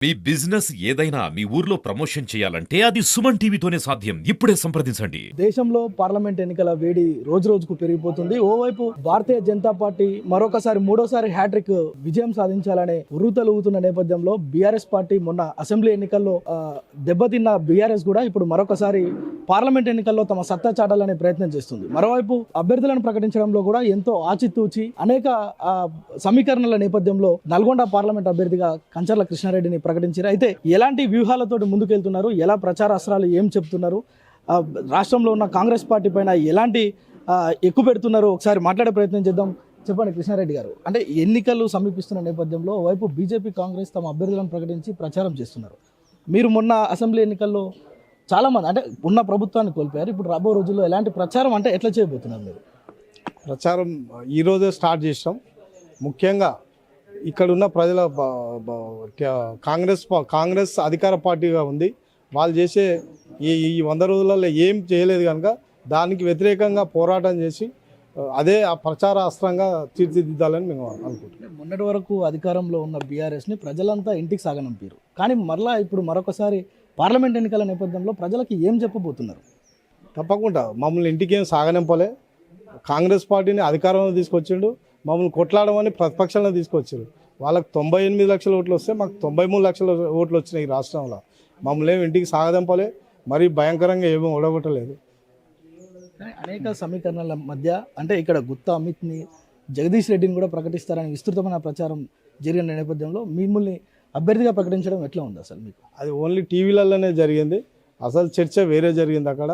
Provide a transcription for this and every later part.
మీ business ఏదైనా మీ ఊర్లో promotion చేయాలంటే అది సుమన్ టీవీతోనే సాధ్యం. ఇప్పుడే సంప్రదించండి. దేశంలో పార్లమెంట్ ఎన్నికల వేడి రోజు రోజుకు పెరిగిపోతుంది. ఓవైపు భారతీయ జనతా పార్టీ మరొకసారి మూడోసారి హ్యాట్రిక్ విజయం సాధించాలనే ఉర్రూతలూగుతున్న నేపథ్యంలో బీఆర్ఎస్ పార్టీ మొన్న అసెంబ్లీ ఎన్నికల్లో దెబ్బతిన్న బీఆర్ఎస్ కూడా ఇప్పుడు మరొకసారి పార్లమెంట్ ఎన్నికల్లో తమ సత్తా చాటాలనే ప్రయత్నం చేస్తుంది. మరోవైపు అభ్యర్థులను ప్రకటించడంలో కూడా ఎంతో ఆచితూచి అనేక సమీకరణల నేపథ్యంలో నల్గొండ పార్లమెంట్ అభ్యర్థిగా కంచర్ల కృష్ణారెడ్డిని ప్రకటించారు. అయితే ఎలాంటి వ్యూహాలతో ముందుకెళ్తున్నారు, ఎలా ప్రచార అస్త్రాలు ఏం చెప్తున్నారు, రాష్ట్రంలో ఉన్న కాంగ్రెస్ పార్టీ పైన ఎలాంటి ఎక్కువ పెడుతున్నారు, ఒకసారి మాట్లాడే ప్రయత్నం చేద్దాం. చెప్పండి కృష్ణారెడ్డి గారు, అంటే ఎన్నికలు సమీపిస్తున్న నేపథ్యంలో వైపు బీజేపీ కాంగ్రెస్ తమ అభ్యర్థులను ప్రకటించి ప్రచారం చేస్తున్నారు. మీరు మొన్న అసెంబ్లీ ఎన్నికల్లో చాలామంది అంటే ఉన్న ప్రభుత్వాన్ని కోల్పోయారు. ఇప్పుడు రాబో రోజుల్లో ఎలాంటి ప్రచారం అంటే ఎట్లా చేయబోతున్నారు మీరు? ప్రచారం ఈరోజే స్టార్ట్ చేసాం. ముఖ్యంగా ఇక్కడున్న ప్రజల కాంగ్రెస్ అధికార పార్టీగా ఉంది. వాళ్ళు చేసే ఈ 100 రోజులలో ఏం చేయలేదు కనుక దానికి వ్యతిరేకంగా పోరాటం చేసి అదే ఆ ప్రచార అస్త్రంగా తీర్చిదిద్దాలని మేము అనుకుంటున్నాం. మొన్నటి వరకు అధికారంలో ఉన్న బీఆర్ఎస్ని ప్రజలంతా ఇంటికి సాగనంపారు. కానీ మరలా ఇప్పుడు మరొకసారి పార్లమెంట్ ఎన్నికల నేపథ్యంలో ప్రజలకి ఏం చెప్పబోతున్నారు? తప్పకుండా మమ్మల్ని ఇంటికి ఏం సాగనింపలే. కాంగ్రెస్ పార్టీని అధికారంలో తీసుకొచ్చిండు, మమ్మల్ని కొట్లాడమని ప్రతిపక్షాలను తీసుకొచ్చారు. వాళ్ళకి 98 లక్షల ఓట్లు వస్తే మాకు 93 లక్షల ఓట్లు వచ్చినాయి ఈ రాష్ట్రంలో. మమ్మల్ని ఏమి ఇంటికి సాగదంపలే, మరీ భయంకరంగా ఏమీ ఓడగొట్టలేదు. అనేక సమీకరణల మధ్య అంటే ఇక్కడ గుత్తా అమిత్ని, జగదీష్ రెడ్డిని కూడా ప్రకటిస్తారని విస్తృతమైన ప్రచారం జరిగిన నేపథ్యంలో మిమ్మల్ని అభ్యర్థిగా ప్రకటించడం ఎట్లా ఉంది అసలు మీకు? అది ఓన్లీ టీవీలలోనే జరిగింది. అసలు చర్చ వేరే జరిగింది. అక్కడ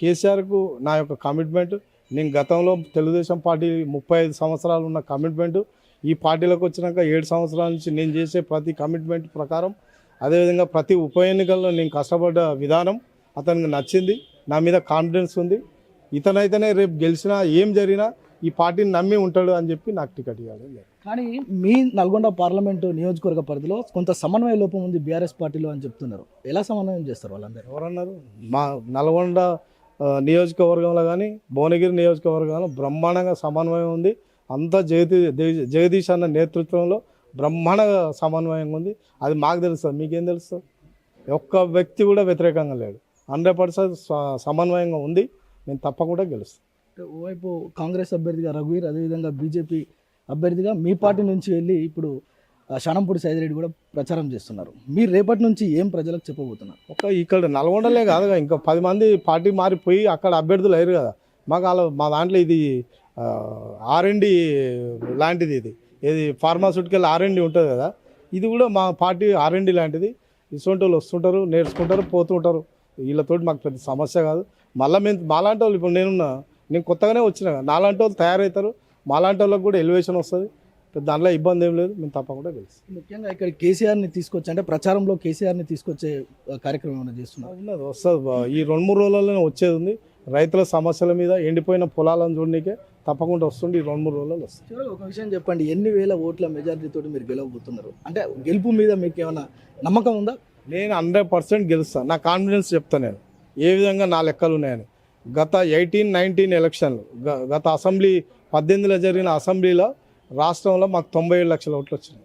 కేసీఆర్కు నా యొక్క కమిట్మెంట్, నేను గతంలో తెలుగుదేశం పార్టీ 35 సంవత్సరాలు ఉన్న కమిట్మెంట్, ఈ పార్టీలోకి వచ్చినాక 7 సంవత్సరాల నుంచి నేను చేసే ప్రతి కమిట్మెంట్ ప్రకారం, అదేవిధంగా ప్రతి ఉప ఎన్నికల్లో నేను కష్టపడ్డ విధానం అతనికి నచ్చింది. నా మీద కాన్ఫిడెన్స్ ఉంది. ఇతనైతేనే రేపు గెలిచినా ఏం జరిగినా ఈ పార్టీని నమ్మి ఉంటాడు అని చెప్పి నాకు టికెట్ ఇవ్వాలి. కానీ మీ నల్గొండ పార్లమెంటు నియోజకవర్గ పరిధిలో కొంత సమన్వయ లోపం ఉంది బీఆర్ఎస్ పార్టీలో అని చెప్తున్నారు. ఎలా సమన్వయం చేస్తారు వాళ్ళందరూ? ఎవరన్నారు? మా నల్గొండ నియోజకవర్గంలో కానీ భువనగిరి నియోజకవర్గంలో బ్రహ్మాండంగా సమన్వయం ఉంది. అంతా జగదీష్ అన్న నేతృత్వంలో బ్రహ్మాండంగా సమన్వయంగా ఉంది. అది మాకు తెలుస్తుంది, మీకేం తెలుస్తుంది? ఒక్క వ్యక్తి కూడా వ్యతిరేకంగా లేడు. 100% సమన్వయంగా ఉంది. నేను తప్పకుండా గెలుస్తాను. ఓవైపు కాంగ్రెస్ అభ్యర్థిగా రఘువీర్, అదేవిధంగా బీజేపీ అభ్యర్థిగా మీ పార్టీ నుంచి వెళ్ళి ఇప్పుడు షానంపూడి సైదిరెడ్డి కూడా ప్రచారం చేస్తున్నారు. మీరు రేపటి నుంచి ఏం ప్రజలకు చెప్పబోతున్నారు? ఇక్కడ నల్గొండలే కాదుగా, ఇంకా 10 మంది పార్టీ మారిపోయి అక్కడ అభ్యర్థులు అయ్యారు కదా. మా దాంట్లో ఇది R&D లాంటిది. ఇది ఫార్మాస్యూటికల్ R&D ఉంటుంది కదా. ఇది కూడా మా పార్టీ R&D లాంటిది. ఇటువంటి వాళ్ళు వస్తుంటారు, నేర్చుకుంటారు, పోతుంటారు. వీళ్ళతోటి మాకు పెద్ద సమస్య కాదు. మళ్ళీ మాలాంటి వాళ్ళు ఇప్పుడు నేను కొత్తగానే వచ్చినా, నాలాంటి వాళ్ళు తయారవుతారు. మాలాంటి వాళ్ళకి కూడా ఎలివేషన్ వస్తుంది. దాంట్లో ఇబ్బంది ఏం లేదు. మేము తప్పకుండా తెలుసు. ముఖ్యంగా ఇక్కడ కేసీఆర్ని తీసుకొచ్చి అంటే ప్రచారంలో కేసీఆర్ని తీసుకొచ్చే కార్యక్రమం ఏమైనా చేస్తున్నారు? ఉన్నది, వస్తుంది. ఈ 2-3 రోజుల్లోనే వచ్చేది ఉంది. రైతుల సమస్యల మీద, ఎండిపోయిన పొలాలను చూడడానికే తప్పకుండా వస్తుంది. ఈ 2-3 రోజుల్లో వస్తుంది. ఒక విషయం చెప్పండి, ఎన్ని వేల ఓట్ల మెజారిటీతో మీరు గెలవబోతున్నారు? అంటే గెలుపు మీద మీకు ఏమైనా నమ్మకం ఉందా? నేను 100% గెలుస్తాను. నా కాన్ఫిడెన్స్ చెప్తాను. నేను ఏ విధంగా నా లెక్కలు ఉన్నాయని. గత 18-19 ఎలక్షన్లు, గత అసెంబ్లీ 18లో జరిగిన అసెంబ్లీలో రాష్ట్రంలో మాకు 97 లక్షల ఓట్లు వచ్చినాయి.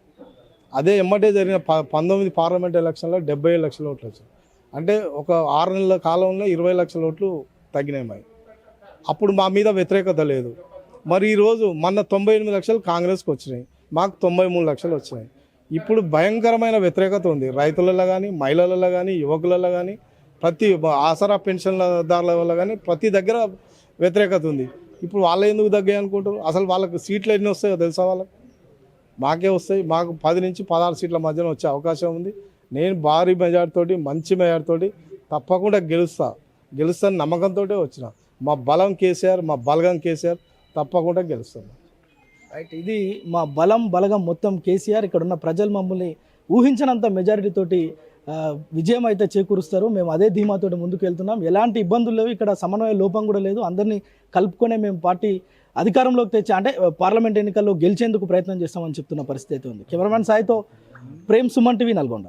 అదే ఎమ్మటే జరిగిన 19 పార్లమెంట్ ఎలక్షన్లో 77 లక్షల ఓట్లు వచ్చినాయి. అంటే ఒక 6 నెలల కాలంలో 20 లక్షల ఓట్లు తగ్గినాయి మావి. అప్పుడు మా మీద వ్యతిరేకత లేదు. మరి ఈరోజు మొన్న 98 లక్షలు కాంగ్రెస్కి వచ్చినాయి, మాకు 93 లక్షలు వచ్చినాయి. ఇప్పుడు భయంకరమైన వ్యతిరేకత ఉంది. రైతులలో కానీ, మహిళలలో కానీ, యువకులలో కానీ, ప్రతి ఆసరా పెన్షన్దారుల వల్ల కానీ ప్రతి దగ్గర వ్యతిరేకత ఉంది. ఇప్పుడు వాళ్ళు ఎందుకు తగ్గాయి అనుకుంటారు? అసలు వాళ్ళకి సీట్లు ఎన్ని వస్తాయో తెలుసా? వాళ్ళకి మాకే వస్తాయి. మాకు 10 నుంచి 16 సీట్ల మధ్యన వచ్చే అవకాశం ఉంది. నేను భారీ మెజార్టీతోటి, మంచి మెజార్టీతోటి తప్పకుండా గెలుస్తాను నమ్మకంతో వచ్చిన. మా బలం కేసీఆర్, మా బలగం కేసీఆర్, తప్పకుండా గెలుస్తాను. రైట్, ఇది మా బలగం మొత్తం కేసీఆర్. ఇక్కడ ఉన్న ప్రజలు మమ్మల్ని ఊహించినంత మెజారిటీతోటి విజయం అయితే చేకూరుస్తారు. మేము అదే ధీమాతోటి ముందుకు వెళ్తున్నాం. ఎలాంటి ఇబ్బందులు లేవు, ఇక్కడ సమన్వయ లోపం కూడా లేదు. అందరినీ కలుపుకొనే మేము పార్టీ అధికారంలోకి తెచ్చి అంటే పార్లమెంట్ ఎన్నికల్లో గెలిచేందుకు ప్రయత్నం చేస్తామని చెప్తున్న పరిస్థితి అయితే ఉంది. కెమెరామెన్ సాయితో ప్రేమ్, సుమన్ టీవీ, నల్గొండ.